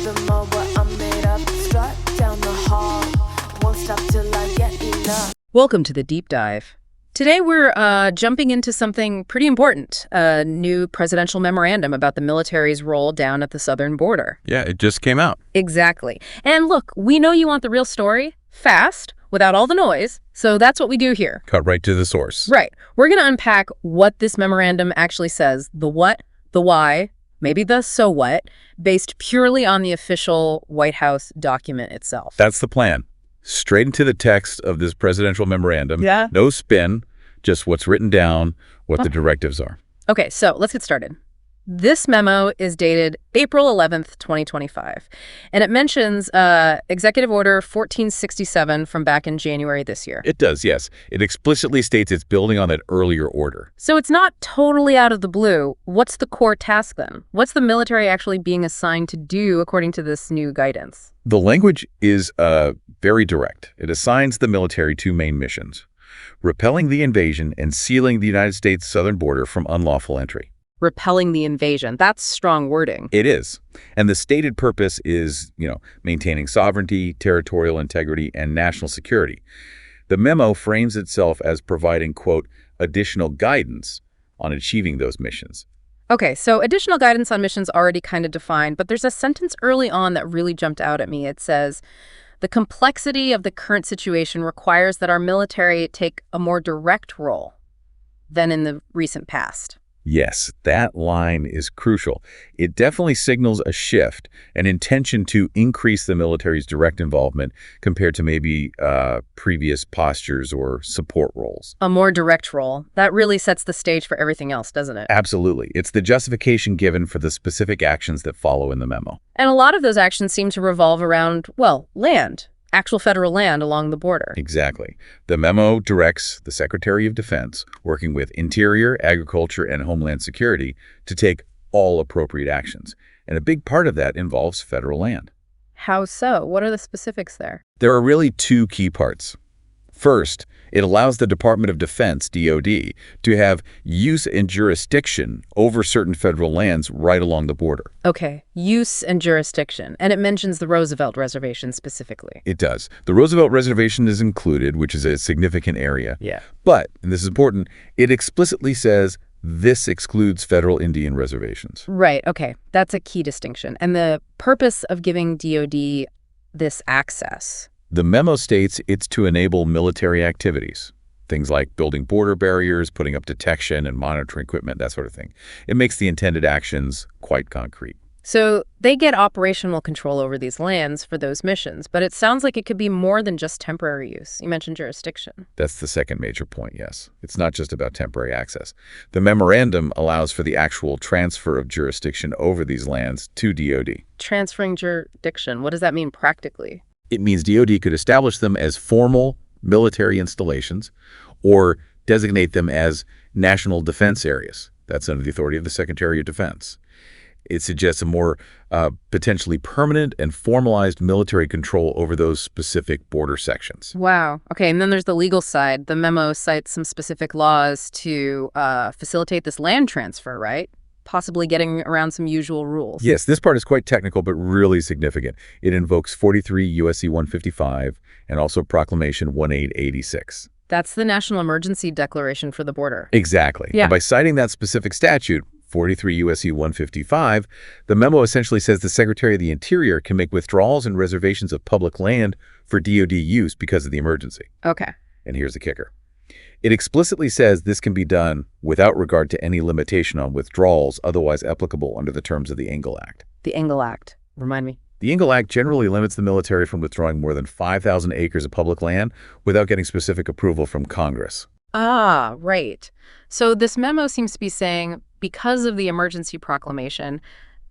the mo, but I'm made up. Strut down the hall, won't stop till I get enough. Welcome to the Deep Dive. Today we're jumping into something pretty important, a new presidential memorandum about the military's role down at the southern border. Yeah, it just came out. Exactly. And look, we know you want the real story, fast, without all the noise, so that's what we do here. Cut right to the source. Right. We're going to unpack what this memorandum actually says, the what, the why, maybe the so what, based purely on the official White House document itself. That's the plan. Straight into the text of this presidential memorandum. Yeah. No spin, just what's written down, what the directives are. Okay, so let's get started. This memo is dated April 11th, 2025, and it mentions Executive Order 1467 from back in January this year. It does, yes. It explicitly states it's building on that earlier order. So it's not totally out of the blue. What's the core task then? What's the military actually being assigned to do according to this new guidance? The language is very direct. It assigns the military two main missions: repelling the invasion and sealing the United States southern border from unlawful entry. Repelling the invasion. That's strong wording. It is. And the stated purpose is, maintaining sovereignty, territorial integrity, and national security. The memo frames itself as providing, quote, additional guidance on achieving those missions. Okay, so additional guidance on missions already kind of defined, but there's a sentence early on that really jumped out at me. It says, the complexity of the current situation requires that our military take a more direct role than in the recent past. Yes, that line is crucial. It definitely signals a shift, an intention to increase the military's direct involvement compared to maybe previous postures or support roles. A more direct role. That really sets the stage for everything else, doesn't it? Absolutely. It's the justification given for the specific actions that follow in the memo. And a lot of those actions seem to revolve around, well, land. Actual federal land along the border. Exactly. The memo directs the Secretary of Defense, working with Interior, Agriculture, and Homeland Security, to take all appropriate actions. And a big part of that involves federal land. How so? What are the specifics there? There are really two key parts. First, it allows the Department of Defense, DoD, to have use and jurisdiction over certain federal lands right along the border. Okay, use and jurisdiction. And it mentions the Roosevelt Reservation specifically. It does. The Roosevelt Reservation is included, which is a significant area. Yeah. But, and this is important, it explicitly says this excludes federal Indian reservations. Right, okay. That's a key distinction. And the purpose of giving DoD this access? The memo states it's to enable military activities, things like building border barriers, putting up detection and monitoring equipment, that sort of thing. It makes the intended actions quite concrete. So they get operational control over these lands for those missions, but it sounds like it could be more than just temporary use. You mentioned jurisdiction. That's the second major point, yes. It's not just about temporary access. The memorandum allows for the actual transfer of jurisdiction over these lands to DoD. Transferring jurisdiction, what does that mean practically? It means DoD could establish them as formal military installations or designate them as national defense areas. That's under the authority of the Secretary of Defense. It suggests a more potentially permanent and formalized military control over those specific border sections. Wow. Okay, and then there's the legal side. The memo cites some specific laws to facilitate this land transfer, right? Possibly getting around some usual rules. Yes, this part is quite technical, but really significant. It invokes 43 U.S.C. 155 and also Proclamation 1886. That's the National Emergency Declaration for the border. Exactly. Yeah. And by citing that specific statute, 43 U.S.C. 155, the memo essentially says the Secretary of the Interior can make withdrawals and reservations of public land for DoD use because of the emergency. Okay. And here's the kicker. It explicitly says this can be done without regard to any limitation on withdrawals otherwise applicable under the terms of the Engle Act. The Engle Act. Remind me. The Engle Act generally limits the military from withdrawing more than 5,000 acres of public land without getting specific approval from Congress. Ah, right. So this memo seems to be saying because of the emergency proclamation,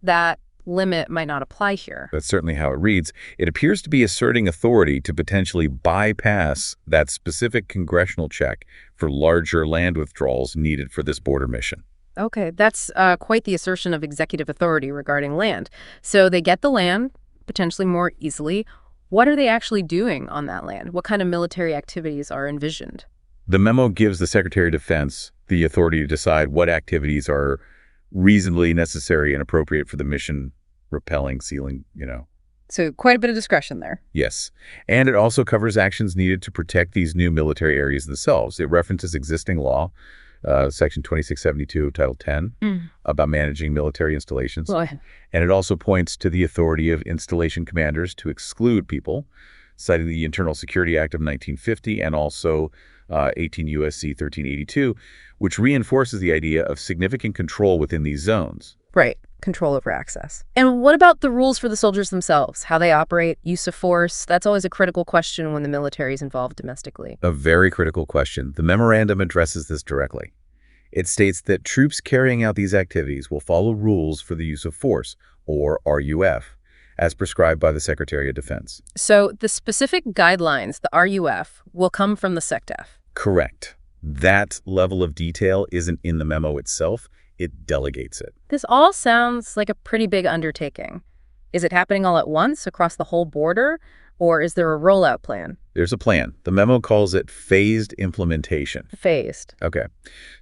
that limit might not apply here. That's certainly how it reads. It appears to be asserting authority to potentially bypass that specific congressional check for larger land withdrawals needed for this border mission. Okay, that's quite the assertion of executive authority regarding land. So they get the land potentially more easily. What are they actually doing on that land? What kind of military activities are envisioned? The memo gives the Secretary of Defense the authority to decide what activities are reasonably necessary and appropriate for the mission repelling, sealing, So quite a bit of discretion there. Yes. And it also covers actions needed to protect these new military areas themselves. It references existing law, Section 2672 of Title 10, about managing military installations. Well, And it also points to the authority of installation commanders to exclude people, citing the Internal Security Act of 1950 and also 18 U.S.C. 1382, which reinforces the idea of significant control within these zones. right. Control over access. And what about the rules for the soldiers themselves? How they operate, use of force? That's always a critical question when the military is involved domestically. A very critical question. The memorandum addresses this directly. It states that troops carrying out these activities will follow rules for the use of force, or RUF, as prescribed by the Secretary of Defense. So the specific guidelines, the RUF, will come from the SecDef. Correct. That level of detail isn't in the memo itself. It delegates it. This all sounds like a pretty big undertaking. Is it happening all at once across the whole border, or is there a rollout plan? There's a plan. The memo calls it phased implementation. Phased. Okay.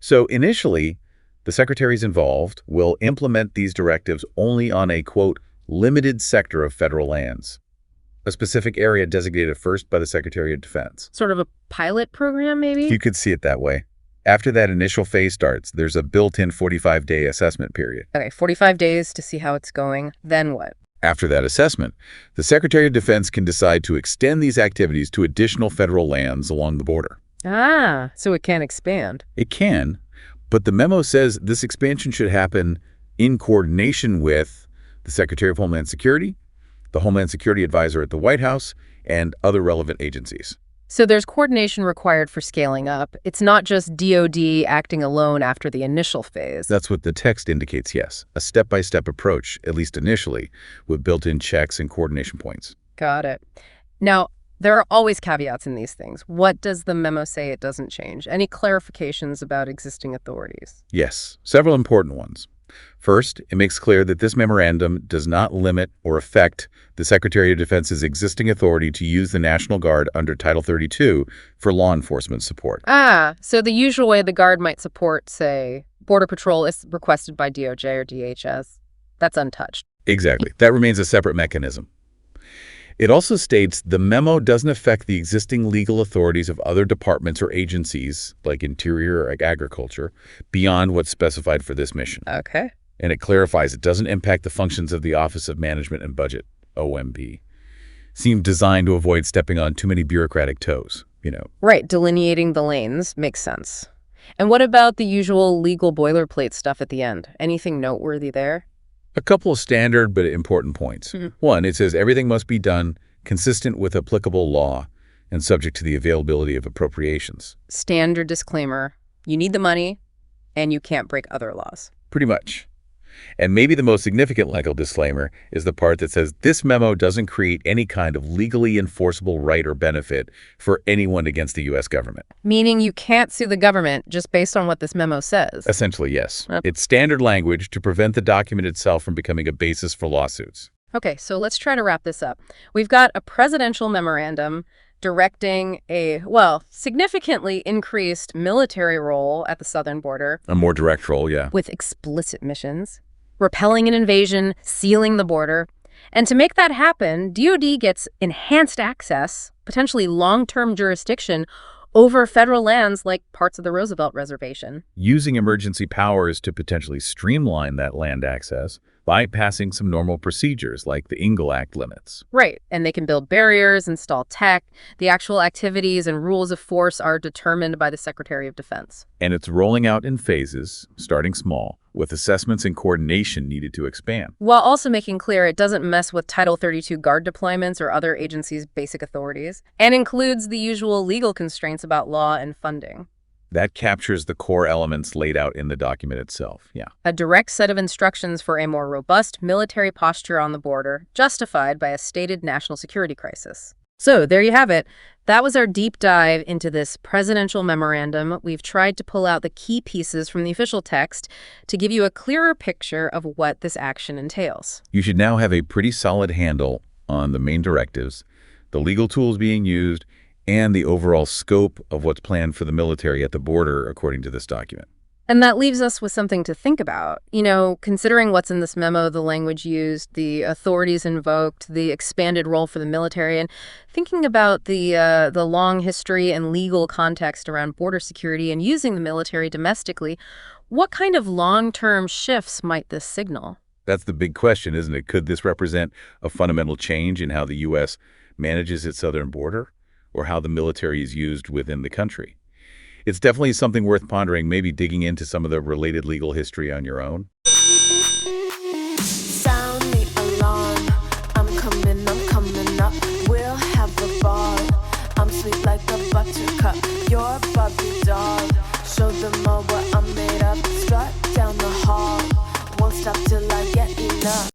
So initially, the secretaries involved will implement these directives only on a, quote, limited sector of federal lands, a specific area designated first by the Secretary of Defense. Sort of a pilot program, maybe? You could see it that way. After that initial phase starts, there's a built-in 45-day assessment period. Okay, 45 days to see how it's going. Then what? After that assessment, the Secretary of Defense can decide to extend these activities to additional federal lands along the border. Ah, so it can expand. It can, but the memo says this expansion should happen in coordination with the Secretary of Homeland Security, the Homeland Security Advisor at the White House, and other relevant agencies. So there's coordination required for scaling up. It's not just DoD acting alone after the initial phase. That's what the text indicates, yes. A step-by-step approach, at least initially, with built-in checks and coordination points. Got it. Now, there are always caveats in these things. What does the memo say it doesn't change? Any clarifications about existing authorities? Yes, several important ones. First, it makes clear that this memorandum does not limit or affect the Secretary of Defense's existing authority to use the National Guard under Title 32 for law enforcement support. Ah, so the usual way the Guard might support, say, Border Patrol is requested by DOJ or DHS. That's untouched. Exactly. That remains a separate mechanism. It also states the memo doesn't affect the existing legal authorities of other departments or agencies, like Interior or Agriculture, beyond what's specified for this mission. Okay. And it clarifies it doesn't impact the functions of the Office of Management and Budget, OMB. Seemed designed to avoid stepping on too many bureaucratic toes, Right, delineating the lanes makes sense. And what about the usual legal boilerplate stuff at the end? Anything noteworthy there? A couple of standard but important points. One, it says everything must be done consistent with applicable law and subject to the availability of appropriations. Standard disclaimer. You need the money, and you can't break other laws. Pretty much. And maybe the most significant legal disclaimer is the part that says this memo doesn't create any kind of legally enforceable right or benefit for anyone against the U.S. government. Meaning you can't sue the government just based on what this memo says. Essentially, yes. Yep. It's standard language to prevent the document itself from becoming a basis for lawsuits. Okay, so let's try to wrap this up. We've got a presidential memorandum directing a, significantly increased military role at the southern border. A more direct role, yeah. With explicit missions, repelling an invasion, sealing the border. And to make that happen, DoD gets enhanced access, potentially long-term jurisdiction, over federal lands like parts of the Roosevelt Reservation. Using emergency powers to potentially streamline that land access, bypassing some normal procedures like the Ingle Act limits. Right, and they can build barriers, install tech. The actual activities and rules of force are determined by the Secretary of Defense. And it's rolling out in phases, starting small, with assessments and coordination needed to expand. While also making clear it doesn't mess with Title 32 Guard deployments or other agencies' basic authorities, and includes the usual legal constraints about law and funding. That captures the core elements laid out in the document itself, yeah. A direct set of instructions for a more robust military posture on the border, justified by a stated national security crisis. So there you have it. That was our deep dive into this presidential memorandum. We've tried to pull out the key pieces from the official text to give you a clearer picture of what this action entails. You should now have a pretty solid handle on the main directives, the legal tools being used, and the overall scope of what's planned for the military at the border according to this document. And that leaves us with something to think about. Considering what's in this memo, the language used, the authorities invoked, the expanded role for the military, and thinking about the long history and legal context around border security and using the military domestically, what kind of long-term shifts might this signal? That's the big question, isn't it? Could this represent a fundamental change in how the U.S. manages its southern border, or how the military is used within the country? It's definitely something worth pondering, maybe digging into some of the related legal history on your own. Sound the alarm. I'm coming up. We'll have the ball. I'm sweet like a buttercup. You're a Barbie doll. Show them all what I'm made of. Strut down the hall. Won't stop till I get enough.